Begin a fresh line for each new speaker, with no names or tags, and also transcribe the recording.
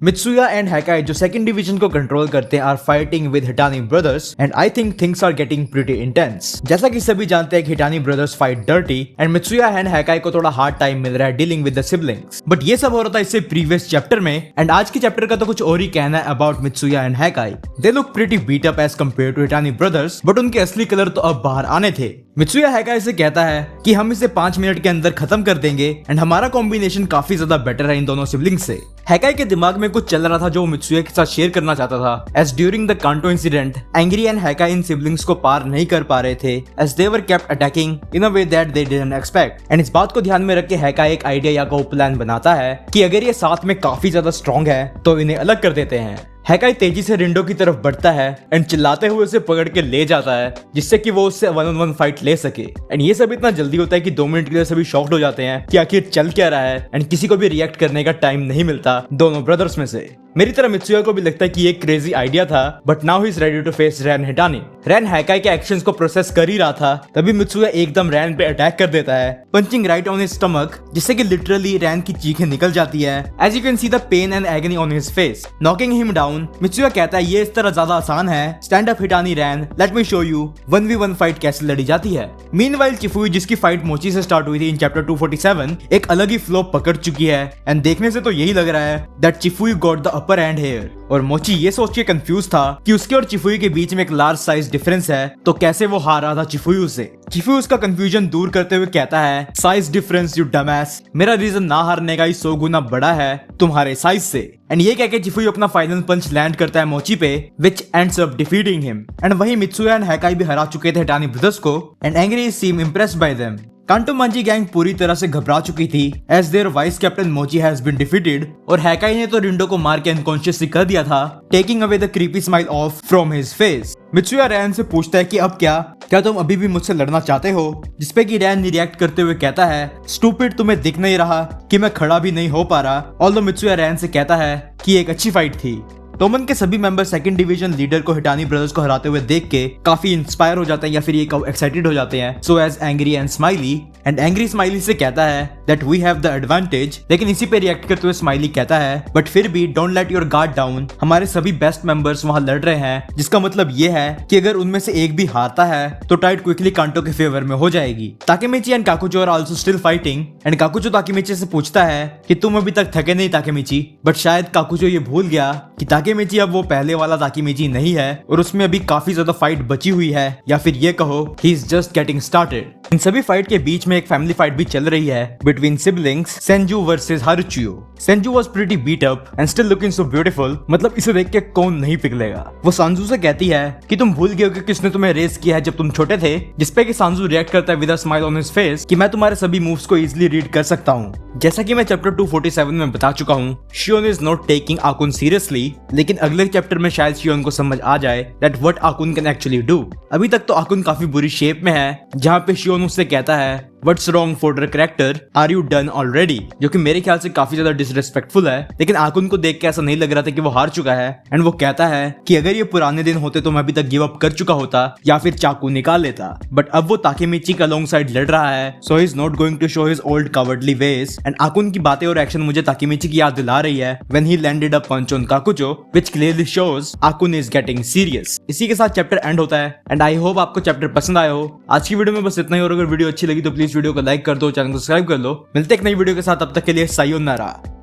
मित्सुया and हैकाई जो second division को control करते हैं are fighting with Haitani brothers and I think things are getting pretty intense. जैसा कि सभी जानते हैं कि Haitani brothers fight dirty and Mitsuya and Hakkai को थोड़ा हार्ड टाइम मिल रहा है dealing with the siblings, but ये सब हो रहा था इससे प्रीवियस चैप्टर में एंड आज के चैप्टर का तो कुछ और ही कहना है about Mitsuya and Hakkai. They look pretty beat up as compare to Haitani brothers, but उनके असली कलर तो अब बाहर आने थे। मित्सुया हैकाई से कहता है कि हम इसे 5 मिनट के अंदर खत्म कर देंगे एंड हमारा कॉम्बिनेशन काफी ज्यादा बेटर है इन दोनों सिबलिंग्स से। हैकाई के दिमाग में कुछ चल रहा था जो मित्सुया के साथ शेयर करना चाहता था, as during the Kanto incident Angry and Hakkai इन सिबलिंग्स को पार नहीं कर पा रहे थे as they were kept attacking in a way that they didn't expect. And इस बात को ध्यान में रख के हैकाई एक आइडिया या को प्लान बनाता है कि अगर ये साथ में काफी ज्यादा स्ट्रॉन्ग है तो इन्हें अलग कर देते हैं। हैकाई तेजी से रिंडो की तरफ बढ़ता है एंड चिल्लाते हुए उसे पकड़ के ले जाता है जिससे कि वो उससे 1-on-1 फाइट ले सके। एंड ये सब इतना जल्दी होता है कि 2 मिनट के लिए सभी शॉक्ड हो जाते हैं कि आखिर चल क्या रहा है एंड किसी को भी रिएक्ट करने का टाइम नहीं मिलता दोनों ब्रदर्स में से। मेरी तरह मित्सुया को भी लगता है कि ये क्रेजी आइडिया था, but now he is ready to face Ran Haitani. Ran Hakkai के एक्शंस को प्रोसेस कर ही रहा था तभी मित्सुया एकदम रैन पे अटैक कर देता है, punching right on his stomach, जिससे कि लिटरली रैन की चीखें निकल जाती है as you can see the pain and agony on his face, knocking him down. Mitsuya कहता है ये इस तरह ज्यादा आसान है, stand up Haitani Ran, let me show you 1v1 fight कैसे लड़ी जाती है। मीनवाइल चिफुई जिसकी फाइट मोची से स्टार्ट हुई थी इन चैप्टर 247 एक अलग ही फ्लो पकड़ चुकी है एंड देखने से तो यही लग रहा है that Chifuyu got the upper hand here. और मोची ये सोच के कंफ्यूज था कि उसके और चिफुई के बीच में एक लार्ज साइज डिफरेंस है तो कैसे वो हार रहा था चिफुई से। चिफुई उसका कंफ्यूजन दूर करते हुए कहता है साइज डिफरेंस यू डमैस, मेरा रीजन ना हारने का ही 100 गुना बड़ा है तुम्हारे साइज से। एंड ये कह के चिफुई अपना फाइनल पंच लैंड करता है मोची पे which ends up defeating him. And वही मित्सुया एंड हैकाई भी हरा चुके थे हिटानी ब्रदर्स को and Angry seem impressed by them. Kanto Manji gang पूरी तरह से घबरा चुकी थी as their vice captain Mochi has been defeated और हैकाई ने तो रिंडो को मार के अनकॉन्शियस कर दिया था, taking away the creepy smile off from his face. Mitsuya Ran से पूछता है कि अब क्या तुम अभी भी मुझसे लड़ना चाहते हो, जिसपे कि रैन रिएक्ट करते हुए कहता है स्टूपिड, तुम्हें दिख नहीं रहा कि मैं खड़ा भी नहीं हो पा रहा। ऑल्दो मित्सुया रैन से कहता है कि एक अच्छी फाइट थी। तोमन के सभी मेंबर सेकंड डिवीजन लीडर को हिटानी ब्रदर्स को हराते हुए देख के काफी इंस्पायर हो जाते हैं या फिर ये एक्साइटेड हो जाते हैं। So as Angry and Smiley and Angry Smiley से कहता है that we have the advantage, लेकिन इसी पे रिएक्ट करते हुए स्माइली कहता है बट फिर भी don't let your guard down, हमारे सभी बेस्ट मेंबर्स वहां लड़ रहे हैं, जिसका मतलब ये है कि अगर उनमें से एक भी हारता है तो टाइट क्विकली कांटो के फेवर में हो जाएगी। Takemichi and Kakucho are also still fighting and Kakucho Takemichi से पूछता है कि तुम अभी तक थके नहीं ताकेमिची, बट शायद काकुचो ये भूल गया कि ताकेमिची अब वो पहले वाला ताकेमिची नहीं है और उसमें अभी काफी ज्यादा फाइट बची हुई है, या फिर ये कहो he is just getting started. इन सभी फाइट के बीच में एक फैमिली फाइट भी चल रही है between siblings Senju versus Haruchiyo. Senju was pretty beat up and still looking so beautiful, मतलब इसे देख के कौन नहीं पिघलेगा। वो सांजू से कहती है कि तुम भूल गए हो कि किसने तुम्हें रेस किया है जब तुम छोटे थे, जिसपे कि सांजू रिएक्ट करता है with a smile on his face कि मैं तुम्हारे सभी मूव्स को इजीली रीड कर सकता हूँ। जैसा कि मैं चैप्टर 247 में बता चुका हूँ, शियोन इज नॉट टेकिंग आकुन सीरियसली, लेकिन अगले चैप्टर में शायद शियोन को समझ आ जाए that what Akkun can actually do. अभी तक तो आकुन काफी बुरी शेप में है, जहाँ पे शियोन उससे कहता है What's wrong for the character? Are you done already? जो कि मेरे ख्याल से काफी ज्यादा डिसरिस्पेक्टफुल है, लेकिन आकुन को देख के ऐसा नहीं लग रहा था कि वो हार चुका है। एंड वो कहता है कि अगर ये पुराने दिन होते तो मैं अभी तक गिव अप कर चुका होता या फिर चाकू निकाल लेता, बट अब वो ताकेमिची का लॉन्ग साइड लड़ रहा है, so he is not going to show his old cowardly ways. And Akkun की बातें और एक्शन मुझे ताकेमिची की याद दिला रही है when he landed a punch on Kakucho, which clearly shows Akkun is getting serious. इसी के साथ चैप्टर एंड होता है एंड आई होप आपको चैप्टर पसंद आया हो। आज की वीडियो में बस इतना ही, और अगर वीडियो अच्छी लगी तो प्लीज वीडियो को लाइक कर दो, चैनल को सब्सक्राइब कर लो। मिलते एक नई वीडियो के साथ, तब तक के लिए सायोनारा।